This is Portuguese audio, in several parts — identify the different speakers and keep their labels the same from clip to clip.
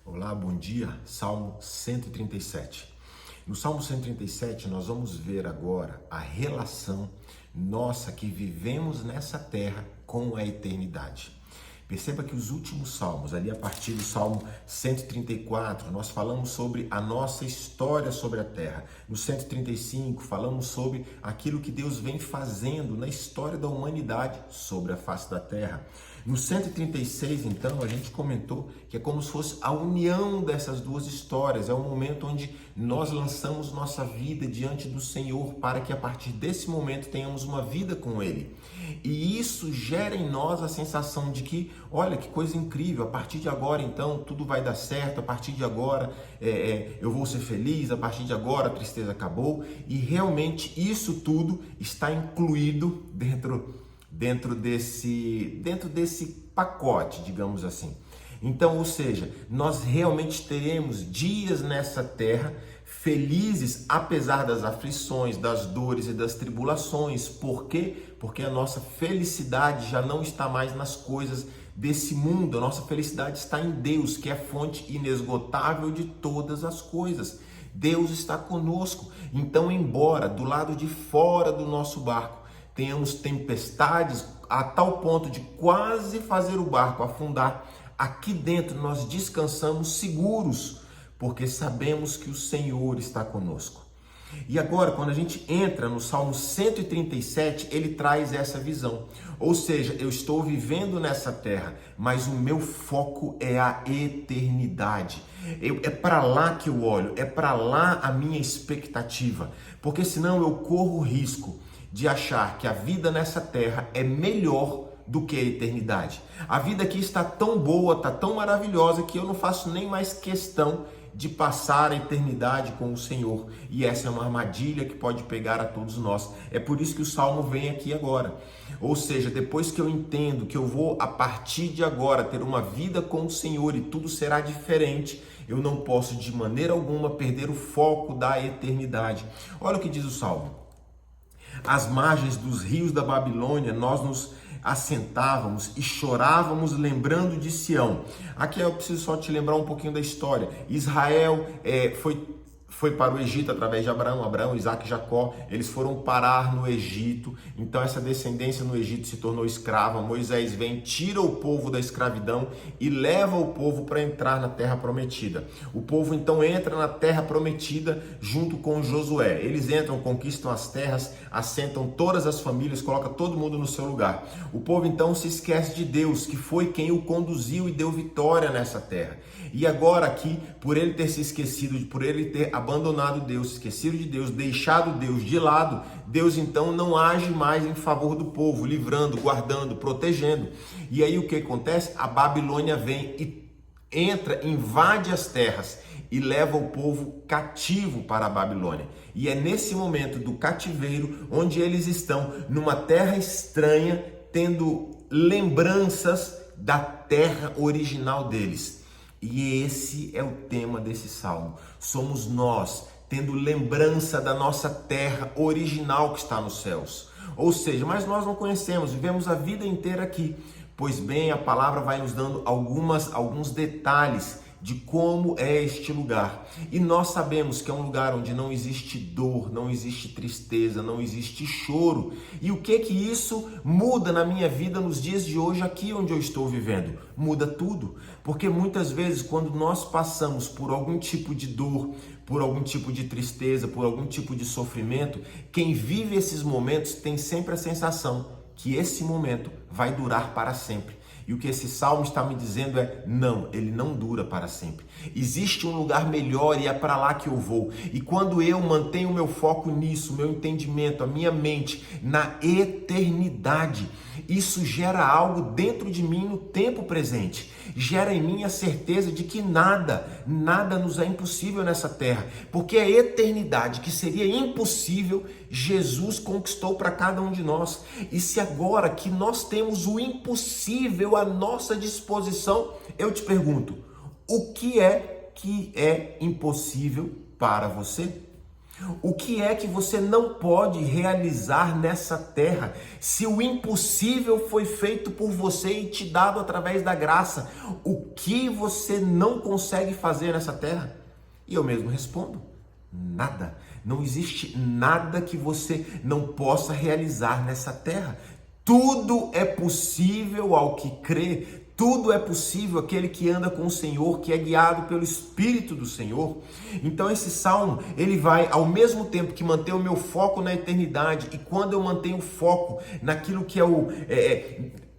Speaker 1: Olá, bom dia. Salmo 137. No Salmo 137, nós vamos ver agora a relação nossa que vivemos nessa terra com a eternidade. Perceba que os últimos salmos, ali a partir do Salmo 134, nós falamos sobre a nossa história sobre a terra. No 135, falamos sobre aquilo que Deus vem fazendo na história da humanidade sobre a face da terra. No 136, então, a gente comentou que é como se fosse a união dessas duas histórias. É o momento onde nós lançamos nossa vida diante do Senhor para que a partir desse momento tenhamos uma vida com Ele. E isso gera em nós a sensação de que, olha, que coisa incrível, a partir de agora, então, tudo vai dar certo, a partir de agora eu vou ser feliz, a partir de agora a tristeza acabou. E realmente isso tudo está incluído dentro desse pacote, digamos assim. Então, ou seja, nós realmente teremos dias nessa terra felizes, apesar das aflições, das dores e das tribulações. Por quê? Porque a nossa felicidade já não está mais nas coisas desse mundo. A nossa felicidade está em Deus, que é a fonte inesgotável de todas as coisas. Deus está conosco. Então, embora do lado de fora do nosso barco tenhamos tempestades a tal ponto de quase fazer o barco afundar, aqui dentro nós descansamos seguros, porque sabemos que o Senhor está conosco. E agora, quando a gente entra no Salmo 137, ele traz essa visão. Ou seja, eu estou vivendo nessa terra, mas o meu foco é a eternidade. É para lá que eu olho, é para lá a minha expectativa, porque senão eu corro o risco de achar que a vida nessa terra é melhor do que a eternidade. A vida aqui está tão boa, está tão maravilhosa que eu não faço nem mais questão de passar a eternidade com o Senhor. E essa é uma armadilha que pode pegar a todos nós. É por isso que o Salmo vem aqui agora. Ou seja, depois que eu entendo que eu vou, a partir de agora, ter uma vida com o Senhor e tudo será diferente, eu não posso de maneira alguma perder o foco da eternidade. Olha o que diz o Salmo. Às margens dos rios da Babilônia, nós nos assentávamos e chorávamos lembrando de Sião. Aqui eu preciso só te lembrar um pouquinho da história. Israel foi para o Egito através de Abraão, Isaac e Jacó. Eles foram parar no Egito. Então essa descendência no Egito se tornou escrava. Moisés vem, tira o povo da escravidão e leva o povo para entrar na terra prometida. O povo então entra na terra prometida junto com Josué. Eles entram, conquistam as terras, assentam todas as famílias, colocam todo mundo no seu lugar. O povo então se esquece de Deus, que foi quem o conduziu e deu vitória nessa terra. E agora aqui, por ele ter se esquecido, por ele ter abandonado Deus, esquecido de Deus, deixado Deus de lado, Deus então não age mais em favor do povo, livrando, guardando, protegendo. E aí o que acontece? A Babilônia vem e entra, invade as terras e leva o povo cativo para a Babilônia. E é nesse momento do cativeiro onde eles estão numa terra estranha, tendo lembranças da terra original deles. E esse é o tema desse salmo. Somos nós tendo lembrança da nossa terra original que está nos céus. Ou seja, mas nós não conhecemos, vivemos a vida inteira aqui. Pois bem, a palavra vai nos dando alguns detalhes de como é este lugar. E nós sabemos que é um lugar onde não existe dor, não existe tristeza, não existe choro. E o que isso muda na minha vida nos dias de hoje, aqui onde eu estou vivendo? Muda tudo. Porque muitas vezes, quando nós passamos por algum tipo de dor, por algum tipo de tristeza, por algum tipo de sofrimento, quem vive esses momentos tem sempre a sensação que esse momento vai durar para sempre. E o que esse salmo está me dizendo é, não, ele não dura para sempre. Existe um lugar melhor e é para lá que eu vou. E quando eu mantenho o meu foco nisso, o meu entendimento, a minha mente na eternidade, isso gera algo dentro de mim no tempo presente. Gera em mim a certeza de que nada nos é impossível nessa terra. Porque a eternidade, que seria impossível, Jesus conquistou para cada um de nós. E se agora que nós temos o impossível à nossa disposição, eu te pergunto, o que é impossível para você? O que é que você não pode realizar nessa terra, se o impossível foi feito por você e te dado através da graça? O que você não consegue fazer nessa terra? E eu mesmo respondo: nada. Não existe nada que você não possa realizar nessa terra. Tudo é possível ao que crê. Tudo é possível aquele que anda com o Senhor, que é guiado pelo Espírito do Senhor. Então esse salmo, ele vai, ao mesmo tempo que manter o meu foco na eternidade, e quando eu mantenho o foco naquilo que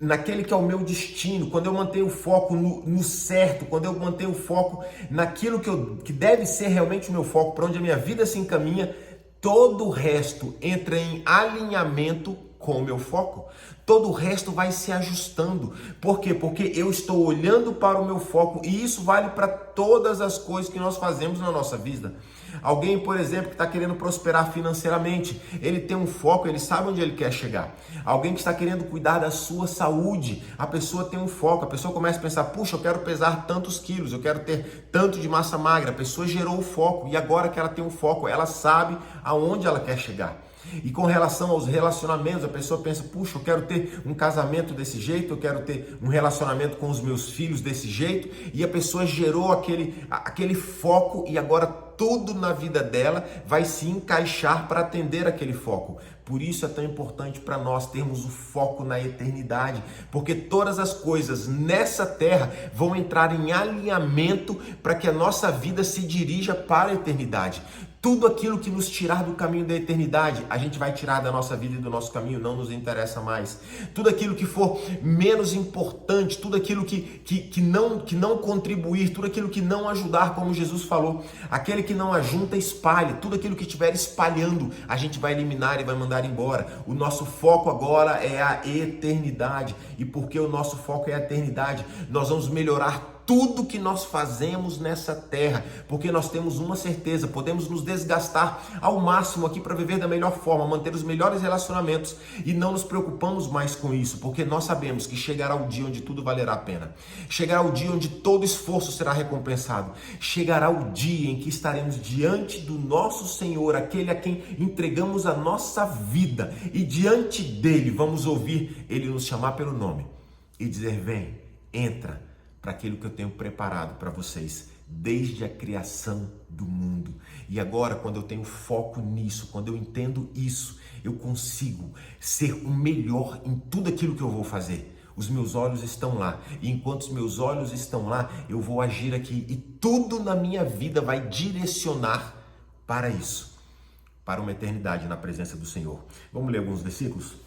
Speaker 1: naquele que é o meu destino, quando eu mantenho o foco no certo, quando eu mantenho o foco naquilo que deve ser realmente o meu foco, para onde a minha vida se encaminha, todo o resto entra em alinhamento com o meu foco. Todo o resto vai se ajustando. Por quê? Porque eu estou olhando para o meu foco, e isso vale para todas as coisas que nós fazemos na nossa vida. Alguém, por exemplo, que está querendo prosperar financeiramente, ele tem um foco, ele sabe onde ele quer chegar. Alguém que está querendo cuidar da sua saúde, a pessoa tem um foco, a pessoa começa a pensar: puxa, eu quero pesar tantos quilos, eu quero ter tanto de massa magra. A pessoa gerou o foco, e agora que ela tem um foco, ela sabe aonde ela quer chegar. E com relação aos relacionamentos, a pessoa pensa: puxa, eu quero ter um casamento desse jeito, eu quero ter um relacionamento com os meus filhos desse jeito, e a pessoa gerou aquele foco, e agora tudo na vida dela vai se encaixar para atender aquele foco. Por isso é tão importante para nós termos o foco na eternidade, porque todas as coisas nessa terra vão entrar em alinhamento para que a nossa vida se dirija para a eternidade. Tudo aquilo que nos tirar do caminho da eternidade, a gente vai tirar da nossa vida e do nosso caminho, não nos interessa mais. Tudo aquilo que for menos importante, tudo aquilo que não contribuir, tudo aquilo que não ajudar, como Jesus falou, aquele que não ajunta, espalha. Tudo aquilo que estiver espalhando, a gente vai eliminar e vai mandar embora. O nosso foco agora é a eternidade. E porque o nosso foco é a eternidade, nós vamos melhorar tudo que nós fazemos nessa terra, porque nós temos uma certeza: podemos nos desgastar ao máximo aqui para viver da melhor forma, manter os melhores relacionamentos, e não nos preocupamos mais com isso, porque nós sabemos que chegará o dia onde tudo valerá a pena, chegará o dia onde todo esforço será recompensado, chegará o dia em que estaremos diante do nosso Senhor, aquele a quem entregamos a nossa vida, e diante dele vamos ouvir ele nos chamar pelo nome e dizer: vem, entra para aquilo que eu tenho preparado para vocês desde a criação do mundo. E agora, quando eu tenho foco nisso, quando eu entendo isso, eu consigo ser o melhor em tudo aquilo que eu vou fazer. Os meus olhos estão lá, e enquanto os meus olhos estão lá, eu vou agir aqui, e tudo na minha vida vai direcionar para isso, para uma eternidade na presença do Senhor. Vamos ler alguns versículos?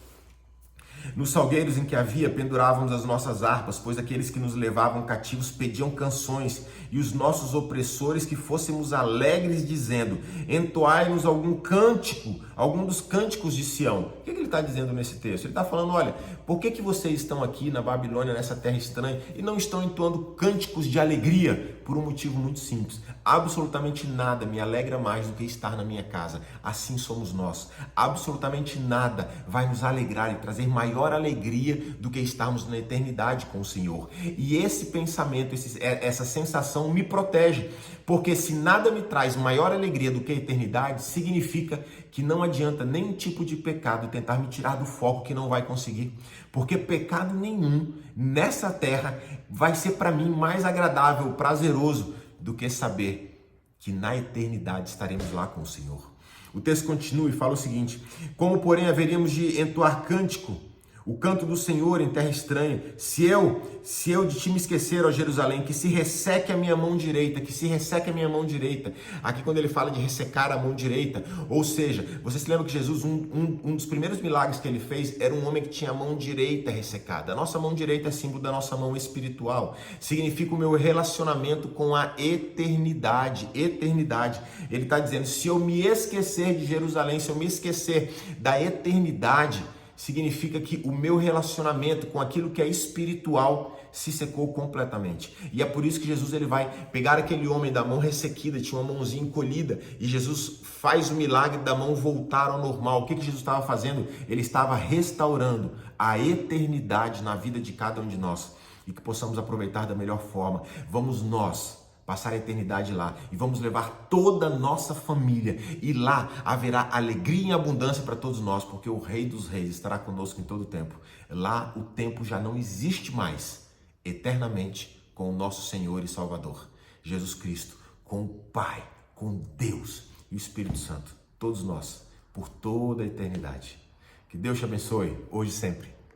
Speaker 1: Nos salgueiros em que havia, pendurávamos as nossas harpas, pois aqueles que nos levavam cativos pediam canções, e os nossos opressores que fôssemos alegres, dizendo: entoai-nos algum cântico, algum dos cânticos de Sião. O que ele está dizendo nesse texto? Ele está falando: olha, por que vocês estão aqui na Babilônia, nessa terra estranha, e não estão entoando cânticos de alegria? Por um motivo muito simples: absolutamente nada me alegra mais do que estar na minha casa. Assim somos nós. Absolutamente nada vai nos alegrar e trazer maior alegria do que estarmos na eternidade com o Senhor. E esse pensamento, essa sensação me protege, porque se nada me traz maior alegria do que a eternidade, significa que não adianta nenhum tipo de pecado tentar me tirar do foco, que não vai conseguir, porque pecado nenhum nessa terra vai ser para mim mais agradável, prazeroso, do que saber que na eternidade estaremos lá com o Senhor. O texto continua e fala o seguinte: como porém haveríamos de entoar cântico, o canto do Senhor em terra estranha, se eu de ti me esquecer, ó Jerusalém, que se resseque a minha mão direita, que se resseque a minha mão direita. Aqui quando ele fala de ressecar a mão direita, ou seja, você se lembra que Jesus, um dos primeiros milagres que ele fez, era um homem que tinha a mão direita ressecada. A nossa mão direita é símbolo da nossa mão espiritual, significa o meu relacionamento com a eternidade. Ele está dizendo: se eu me esquecer de Jerusalém, se eu me esquecer da eternidade, significa que o meu relacionamento com aquilo que é espiritual se secou completamente. E é por isso que Jesus ele vai pegar aquele homem da mão ressequida, tinha uma mãozinha encolhida, e Jesus faz o milagre da mão voltar ao normal. O que Jesus estava fazendo? Ele estava restaurando a eternidade na vida de cada um de nós, e que possamos aproveitar da melhor forma. Vamos nós passar a eternidade lá e vamos levar toda a nossa família e lá haverá alegria e abundância para todos nós, porque o Rei dos Reis estará conosco em todo o tempo. Lá o tempo já não existe mais, eternamente com o nosso Senhor e Salvador, Jesus Cristo, com o Pai, com Deus e o Espírito Santo, todos nós, por toda a eternidade. Que Deus te abençoe, hoje e sempre.